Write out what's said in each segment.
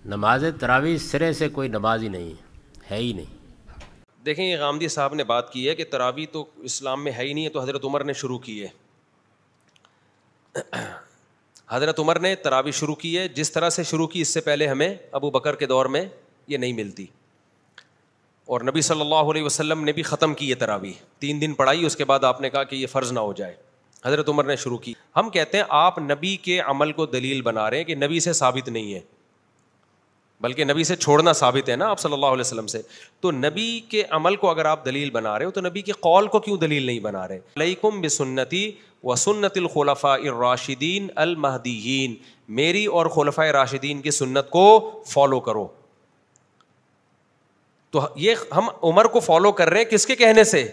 نماز تراویح سرے سے کوئی نماز ہی نہیں ہے ہی نہیں. دیکھیں یہ غامدی صاحب نے بات کی ہے کہ تراویح تو اسلام میں ہے ہی نہیں ہے, تو حضرت عمر نے شروع کی ہے. حضرت عمر نے تراویح شروع کی ہے, جس طرح سے شروع کی اس سے پہلے ہمیں ابو بکر کے دور میں یہ نہیں ملتی, اور نبی صلی اللہ علیہ وسلم نے بھی ختم کی ہے تراویح, 3 دن پڑھائی, اس کے بعد آپ نے کہا کہ یہ فرض نہ ہو جائے. حضرت عمر نے شروع کی. ہم کہتے ہیں آپ نبی کے عمل کو دلیل بنا رہے ہیں کہ نبی سے ثابت نہیں ہے, بلکہ نبی سے چھوڑنا ثابت ہے نا آپ صلی اللہ علیہ وسلم سے. تو نبی کے عمل کو اگر آپ دلیل بنا رہے ہو تو نبی کے قول کو کیوں دلیل نہیں بنا رہے؟ علیکم بسنتی و سنت الخلفاء الراشدین المہدیین, میری اور خلفاء راشدین کی سنت کو فالو کرو. تو یہ ہم عمر کو فالو کر رہے ہیں کس کے کہنے سے؟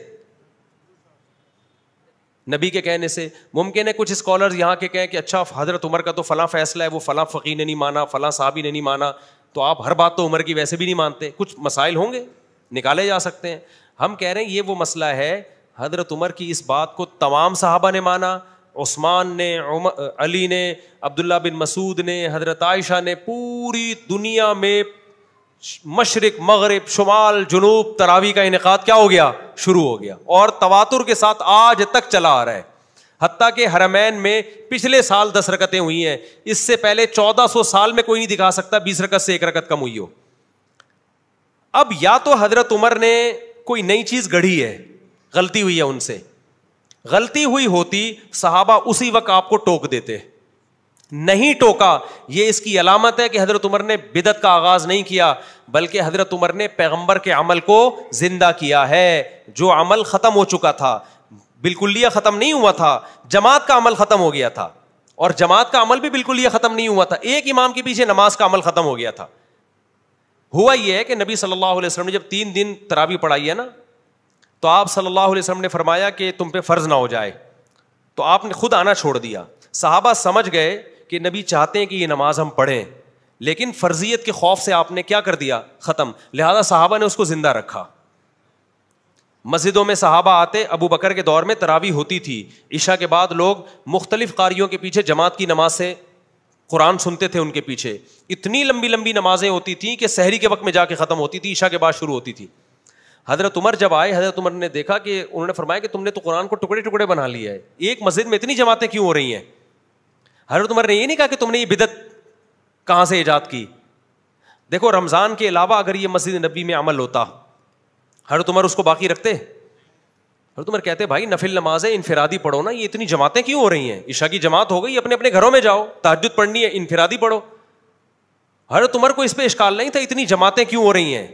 نبی کے کہنے سے. ممکن ہے کچھ اسکالرز یہاں کے کہیں کہ اچھا حضرت عمر کا تو فلاں فیصلہ ہے, وہ فلاں فقیہ نے نہیں مانا, فلاں صحابی نے نہیں مانا, تو آپ ہر بات تو عمر کی ویسے بھی نہیں مانتے. کچھ مسائل ہوں گے نکالے جا سکتے ہیں. ہم کہہ رہے ہیں یہ وہ مسئلہ ہے, حضرت عمر کی اس بات کو تمام صحابہ نے مانا, عثمان نے, علی نے, عبداللہ بن مسعود نے, حضرت عائشہ نے, پوری دنیا میں مشرق مغرب شمال جنوب تراویح کا انعقاد کیا ہو گیا؟ شروع ہو گیا, اور تواتر کے ساتھ آج تک چلا آ رہا ہے. حتیٰ کہ حرمین میں پچھلے سال 10 رکعتیں ہوئی ہیں, اس سے پہلے 1400 سال میں کوئی نہیں دکھا سکتا 20 رکعت سے 1 رکعت کم ہوئی ہو. اب یا تو حضرت عمر نے کوئی نئی چیز گڑھی ہے, غلطی ہوئی ہے ان سے, غلطی ہوئی ہوتی صحابہ اسی وقت آپ کو ٹوک دیتے, نہیں ٹوکا. یہ اس کی علامت ہے کہ حضرت عمر نے بدعت کا آغاز نہیں کیا, بلکہ حضرت عمر نے پیغمبر کے عمل کو زندہ کیا ہے. جو عمل ختم ہو چکا تھا, بالکلیہ ختم نہیں ہوا تھا, جماعت کا عمل ختم ہو گیا تھا, اور جماعت کا عمل بھی بالکلیہ ختم نہیں ہوا تھا, ایک امام کے پیچھے نماز کا عمل ختم ہو گیا تھا. ہوا یہ ہے کہ نبی صلی اللہ علیہ وسلم نے جب 3 دن تراویح پڑھائی ہے نا, تو آپ صلی اللہ علیہ وسلم نے فرمایا کہ تم پہ فرض نہ ہو جائے, تو آپ نے خود آنا چھوڑ دیا. صحابہ سمجھ گئے کہ نبی چاہتے ہیں کہ یہ نماز ہم پڑھیں, لیکن فرضیت کے خوف سے آپ نے کیا کر دیا؟ ختم. لہذا صحابہ نے اس کو زندہ رکھا. مسجدوں میں صحابہ آتے, ابو بکر کے دور میں تراویح ہوتی تھی, عشاء کے بعد لوگ مختلف قاریوں کے پیچھے جماعت کی نماز سے قرآن سنتے تھے, ان کے پیچھے اتنی لمبی لمبی نمازیں ہوتی تھیں کہ سحری کے وقت میں جا کے ختم ہوتی تھی, عشاء کے بعد شروع ہوتی تھی. حضرت عمر جب آئے, حضرت عمر نے دیکھا کہ انہوں نے فرمایا کہ تم نے تو قرآن کو ٹکڑے ٹکڑے بنا لیا ہے, ایک مسجد میں اتنی جماعتیں کیوں ہو رہی ہیں؟ حضرت عمر نے یہ نہیں کہا کہ تم نے یہ بدعت کہاں سے ایجاد کی. دیکھو رمضان کے علاوہ اگر یہ مسجد نبی میں عمل ہوتا, حضرت عمر اس کو باقی رکھتے؟ حضرت عمر کہتے بھائی نفل نماز ہے, انفرادی پڑھو نا, یہ اتنی جماعتیں کیوں ہو رہی ہیں؟ عشاء کی جماعت ہو گئی, اپنے اپنے گھروں میں جاؤ, تہجد پڑھنی ہے انفرادی پڑھو. حضرت عمر کو اس پہ اشکال نہیں تھا اتنی جماعتیں کیوں ہو رہی ہیں.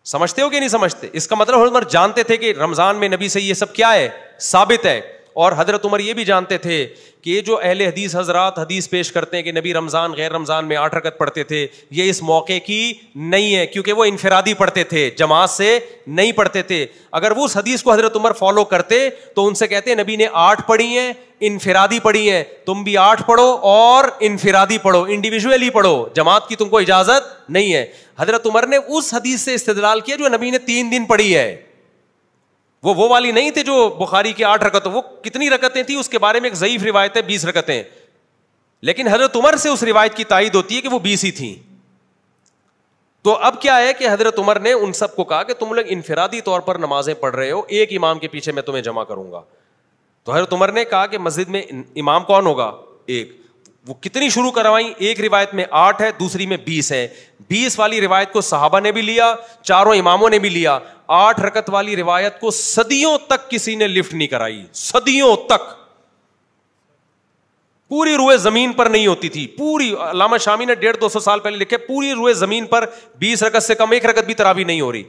سمجھتے ہو کہ نہیں سمجھتے؟ اس کا مطلب حضرت عمر جانتے تھے کہ رمضان میں نبی سے یہ سب کیا ہے؟ ثابت ہے. اور حضرت عمر یہ بھی جانتے تھے کہ یہ جو اہل حدیث حضرات حدیث پیش کرتے ہیں کہ نبی رمضان غیر رمضان میں 8 رکعت پڑھتے تھے, یہ اس موقع کی نہیں ہے, کیونکہ وہ انفرادی پڑھتے تھے, جماعت سے نہیں پڑھتے تھے. اگر وہ اس حدیث کو حضرت عمر فالو کرتے تو ان سے کہتے نبی نے 8 پڑھی ہیں, انفرادی پڑھی ہیں, تم بھی 8 پڑھو اور انفرادی پڑھو, انڈیویجولی پڑھو, جماعت کی تم کو اجازت نہیں ہے. حضرت عمر نے اس حدیث سے استدلال کیا جو نبی نے 3 دن پڑھی ہے, وہ والی نہیں تھے جو بخاری کی 8 رکعتیں. وہ کتنی رکعتیں تھیں اس کے بارے میں ایک ضعیف روایت ہے 20 رکعتیں, لیکن حضرت عمر سے اس روایت کی تائید ہوتی ہے کہ وہ 20 ہی تھیں. تو اب کیا ہے کہ حضرت عمر نے ان سب کو کہا کہ تم لوگ انفرادی طور پر نمازیں پڑھ رہے ہو, ایک امام کے پیچھے میں تمہیں جمع کروں گا. تو حضرت عمر نے کہا کہ مسجد میں امام کون ہوگا؟ ایک. وہ کتنی شروع کروائیں؟ ایک روایت میں 8 ہے, دوسری میں 20 ہے. 20 والی روایت کو صحابہ نے بھی لیا, چاروں اماموں نے بھی لیا. 8 رکعت والی روایت کو صدیوں تک کسی نے لفٹ نہیں کرائی, صدیوں تک. پوری روئے زمین پر نہیں ہوتی تھی, پوری. علامہ شامی نے 150-200 سال پہلے لکھے پوری روئے زمین پر 20 رکعت سے کم 1 رکعت بھی تراویح نہیں ہو رہی.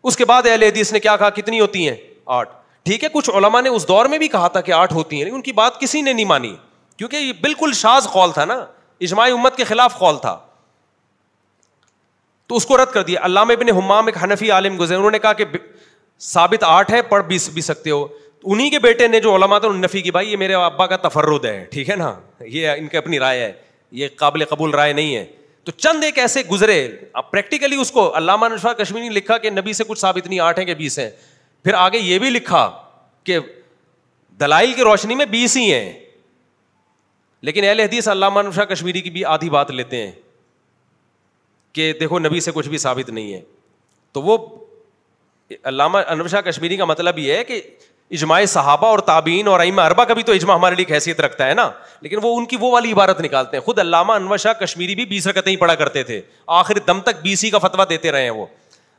اس کے بعد اہل حدیث نے کیا کہا؟ کتنی ہوتی ہیں؟ 8. ٹھیک ہے, کچھ علماء نے اس دور میں بھی کہا تھا کہ 8 ہوتی ہیں, لیکن ان کی بات کسی نے نہیں مانی, کیونکہ یہ بالکل شاذ قول تھا نا, اجماع امت کے خلاف قول تھا, تو اس کو رد کر دیا. علامہ ابن حمام ایک حنفی عالم گزرے, انہوں نے کہا کہ ثابت 8 ہے, پڑھ بھی سکتے ہو. انہی کے بیٹے نے جو علماء تھے انہوں نے نفی کی, بھائی یہ میرے ابا کا تفرد ہے, ٹھیک ہے نا, یہ ان کی اپنی رائے ہے, یہ قابل قبول رائے نہیں ہے. تو چند ایک ایسے گزرے, اب پریکٹیکلی اس کو علامہ نشا کشمیری نے لکھا کہ نبی سے کچھ ثابت نہیں, 8 ہیں کہ 20 ہیں. پھر آگے یہ بھی لکھا کہ دلائل کی روشنی میں 20 ہی ہیں, لیکن اہل حدیث علامہ نشا کشمیری کی بھی آدھی بات لیتے ہیں. کہ دیکھو نبی سے کچھ بھی ثابت نہیں ہے. تو وہ علامہ انور شاہ کشمیری کا مطلب یہ ہے کہ اجماع صحابہ اور تابعین اور ائمہ اربعہ کا بھی تو اجماع ہمارے لیے حیثیت رکھتا ہے نا, لیکن وہ ان کی وہ والی عبارت نکالتے ہیں. خود علامہ انور شاہ کشمیری بھی 20 رکعتیں ہی پڑھا کرتے تھے, آخر دم تک 20 ہی کا فتویٰ دیتے رہے ہیں. وہ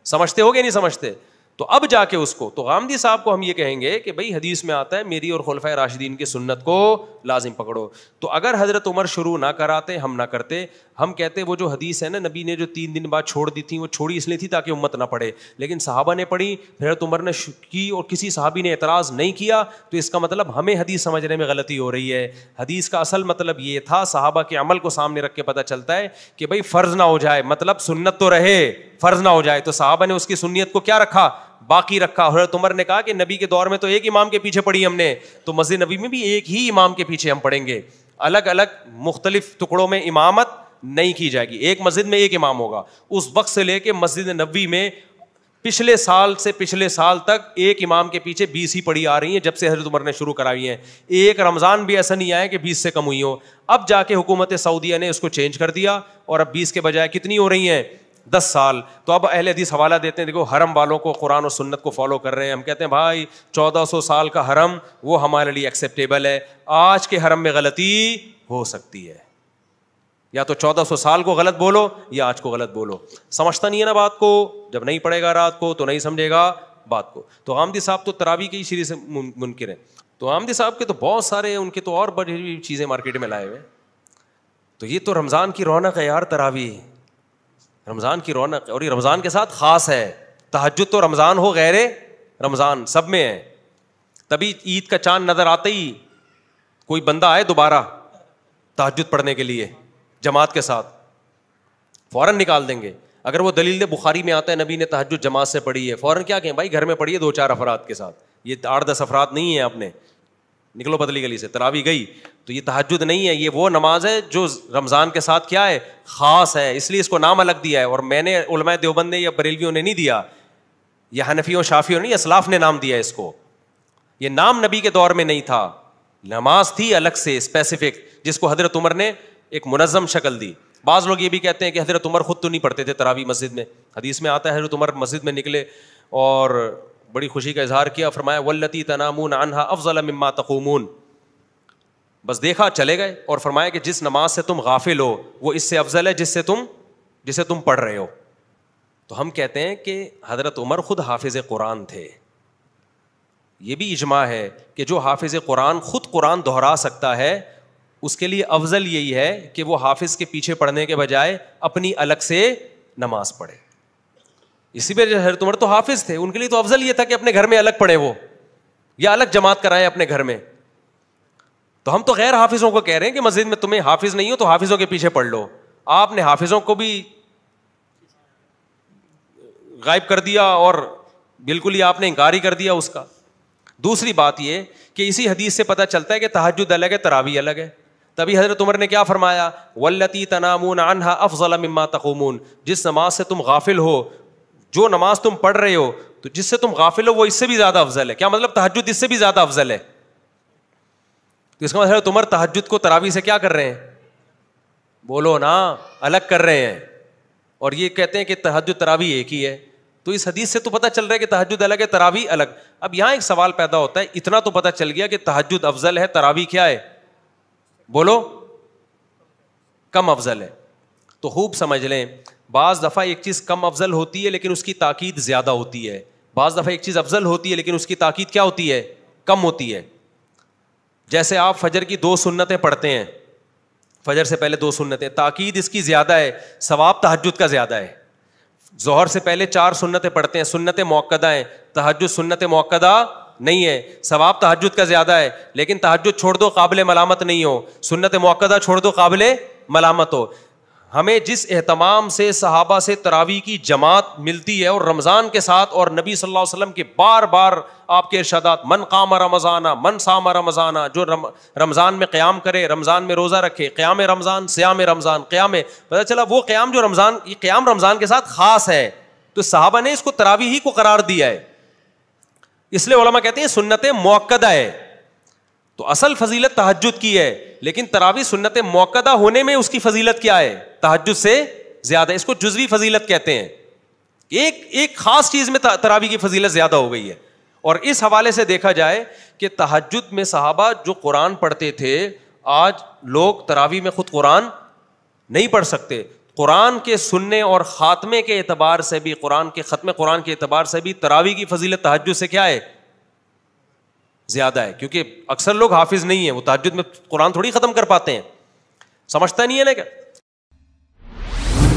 سمجھتے ہو گے نہیں سمجھتے؟ تو اب جا کے اس کو, تو غامدی صاحب کو ہم یہ کہیں گے کہ بھائی حدیث میں آتا ہے میری اور خلفائے راشدین کی سنت کو لازم پکڑو. تو اگر حضرت عمر شروع نہ کراتے, ہم نہ کرتے, ہم کہتے وہ جو حدیث ہے نا نبی نے جو 3 دن بعد چھوڑ دی تھی, وہ چھوڑی اس لیے تھی تاکہ امت نہ پڑھے, لیکن صحابہ نے پڑھی, پھر حضرت عمر نے کی اور کسی صحابی نے اعتراض نہیں کیا, تو اس کا مطلب ہمیں حدیث سمجھنے میں غلطی ہو رہی ہے. حدیث کا اصل مطلب یہ تھا, صحابہ کے عمل کو سامنے رکھ کے پتہ چلتا ہے کہ بھائی فرض نہ ہو جائے, مطلب سنت تو رہے, فرض نہ ہو جائے. تو صحابہ نے اس کی سنیت کو کیا رکھا, باقی رکھا. حضرت عمر نے کہا کہ نبی کے دور میں تو ایک امام کے پیچھے پڑھی ہم نے, تو مسجد نبی میں بھی ایک ہی امام کے پیچھے ہم پڑھیں گے, الگ الگ مختلف ٹکڑوں میں امامت نہیں کی جائے گی. ایک مسجد میں ایک امام ہوگا. اس وقت سے لے کے مسجد نبوی میں پچھلے سال سے پچھلے سال تک ایک امام کے پیچھے 20 ہی پڑھی آ رہی ہیں, جب سے حضرت عمر نے شروع کرائی ہیں. ایک رمضان بھی ایسا نہیں آیا کہ 20 سے کم ہوئی ہو. اب جا کے حکومت سعودیہ نے اس کو چینج کر دیا, اور اب 20 کے بجائے کتنی ہو رہی ہیں, 10 سال. تو اب اہل حدیث حوالہ دیتے ہیں, دیکھو حرم والوں کو قرآن و سنت کو فالو کر رہے ہیں. ہم کہتے ہیں بھائی 1400 سال کا حرم وہ ہمارے لیے ایکسیپٹیبل ہے, آج کے حرم میں غلطی ہو سکتی ہے, یا تو 1400 سال کو غلط بولو یا آج کو غلط بولو. سمجھتا نہیں ہے نا بات کو, جب نہیں پڑھے گا رات کو تو نہیں سمجھے گا بات کو. تو غامدی صاحب تو تراویح کی شریح سے منکر ہیں. تو غامدی صاحب کے تو بہت سارے ان کے تو اور بڑی چیزیں مارکیٹ میں لائے ہوئے. تو یہ تو رمضان کی رونق ہے یار, تراویح رمضان کی رونق, اور یہ رمضان کے ساتھ خاص ہے. تہجد تو رمضان ہو غیر رمضان سب میں ہے. تبھی عید کا چاند نظر آتے ہی کوئی بندہ آئے دوبارہ تہجد پڑھنے کے لیے جماعت کے ساتھ, فوراً نکال دیں گے. اگر وہ دلیل بخاری میں آتا ہے نبی نے تہجد جماعت سے پڑھی ہے, فوراً کیا کہیں بھائی گھر میں پڑھیے 2-4 افراد کے ساتھ, یہ 8-10 افراد نہیں ہیں آپ نے, نکلو پتلی گلی سے. تراویح گئی تو یہ تہجد نہیں ہے, یہ وہ نماز ہے جو رمضان کے ساتھ کیا ہے, خاص ہے, اس لیے اس کو نام الگ دیا ہے. اور میں نے علماء دیوبند نے یا بریلویوں نے نہیں دیا, یا حنفیوں شافیوں نے, اسلاف نے نام دیا اس کو. یہ نام نبی کے دور میں نہیں تھا, نماز تھی الگ سے اسپیسیفک, جس کو حضرت عمر نے ایک منظم شکل دی. بعض لوگ یہ بھی کہتے ہیں کہ حضرت عمر خود تو نہیں پڑھتے تھے تراویح مسجد میں. حدیث میں آتا ہے حضرت عمر مسجد میں نکلے اور بڑی خوشی کا اظہار کیا, فرمایا واللتی تنامون عنہا افضل مما تقومون, بس دیکھا چلے گئے, اور فرمایا کہ جس نماز سے تم غافل ہو وہ اس سے افضل ہے جسے تم پڑھ رہے ہو. تو ہم کہتے ہیں کہ حضرت عمر خود حافظ قرآن تھے. یہ بھی اجماع ہے کہ جو حافظ قرآن خود قرآن دہرا سکتا ہے اس کے لیے افضل یہی ہے کہ وہ حافظ کے پیچھے پڑھنے کے بجائے اپنی الگ سے نماز پڑھے. اسی پہ حضرت عمر تو حافظ تھے, ان کے لیے تو افضل یہ تھا کہ اپنے گھر میں الگ پڑھیں وہ, یا الگ جماعت کرائیں اپنے گھر میں. تو ہم تو غیر حافظوں کو کہہ رہے ہیں کہ مسجد میں تمہیں حافظ نہیں ہو تو حافظوں کے پیچھے پڑھ لو. آپ نے حافظوں کو بھی غائب کر دیا اور بالکل ہی آپ نے انکار ہی کر دیا اس کا. دوسری بات یہ کہ اسی حدیث سے پتہ چلتا ہے کہ تہجد الگ ہے, تراویح الگ ہے. تبھی حضرت عمر نے کیا فرمایا, واللتی تنامون عنہا افضل مما تقومون, جس نماز سے تم غافل ہو, جو نماز تم پڑھ رہے ہو تو جس سے تم غافل ہو وہ اس سے بھی زیادہ افضل ہے. کیا مطلب تہجد اس سے بھی زیادہ افضل ہے. تو اس کا مطلب حضرت عمر تہجد کو تراویح سے کیا کر رہے ہیں, بولو نا, الگ کر رہے ہیں, اور یہ کہتے ہیں کہ تہجد تراویح ایک ہی ہے. تو اس حدیث سے تو پتہ چل رہا ہے کہ تہجد الگ ہے, تراویح الگ. اب یہاں ایک سوال پیدا ہوتا ہے, اتنا تو پتہ چل گیا کہ تہجد افضل ہے, تراویح کیا ہے, بولو کم افضل ہے. تو خوب سمجھ لیں, بعض دفعہ ایک چیز کم افضل ہوتی ہے لیکن اس کی تاکید زیادہ ہوتی ہے, بعض دفعہ ایک چیز افضل ہوتی ہے لیکن اس کی تاکید کیا ہوتی ہے, کم ہوتی ہے. جیسے آپ فجر کی 2 سنتیں پڑھتے ہیں, فجر سے پہلے 2 سنتیں, تاکید اس کی زیادہ ہے, ثواب تہجد کا زیادہ ہے. ظہر سے پہلے 4 سنتیں پڑھتے ہیں, سنت موقدہ ہیں, تہجد سنت موقدہ نہیں ہے, ثواب تہجد کا زیادہ ہے, لیکن تہجد چھوڑ دو قابل ملامت نہیں ہو, سنت موقدہ چھوڑ دو قابل ملامت ہو. ہمیں جس اہتمام سے صحابہ سے تراویح کی جماعت ملتی ہے, اور رمضان کے ساتھ, اور نبی صلی اللہ علیہ وسلم کے بار بار آپ کے ارشادات, من قام رمضان من صام رمضان, جو رمضان میں قیام کرے, رمضان میں روزہ رکھے, قیام رمضان, صیام رمضان, قیام, پتہ چلا وہ قیام جو رمضان, یہ قیام رمضان کے ساتھ خاص ہے. تو صحابہ نے اس کو تراویح ہی کو قرار دیا ہے, اس لیے علماء کہتے ہیں سنت موقدہ ہے. تو اصل فضیلت تہجد کی ہے, لیکن تراویح سنت موقدہ ہونے میں اس کی فضیلت کیا ہے, تہجد سے زیادہ. اس کو جزوی فضیلت کہتے ہیں. ایک خاص چیز میں تراویح کی فضیلت زیادہ ہو گئی ہے. اور اس حوالے سے دیکھا جائے کہ تہجد میں صحابہ جو قرآن پڑھتے تھے, آج لوگ تراویح میں خود قرآن نہیں پڑھ سکتے. قرآن کے سننے اور خاتمے کے اعتبار سے بھی, قرآن کے ختم قرآن کے اعتبار سے بھی تراویح کی فضیلت تہجد سے کیا ہے, زیادہ ہے. کیونکہ اکثر لوگ حافظ نہیں ہیں, وہ تہجد میں قرآن تھوڑی ختم کر پاتے ہیں, سمجھتا نہیں ہے نا.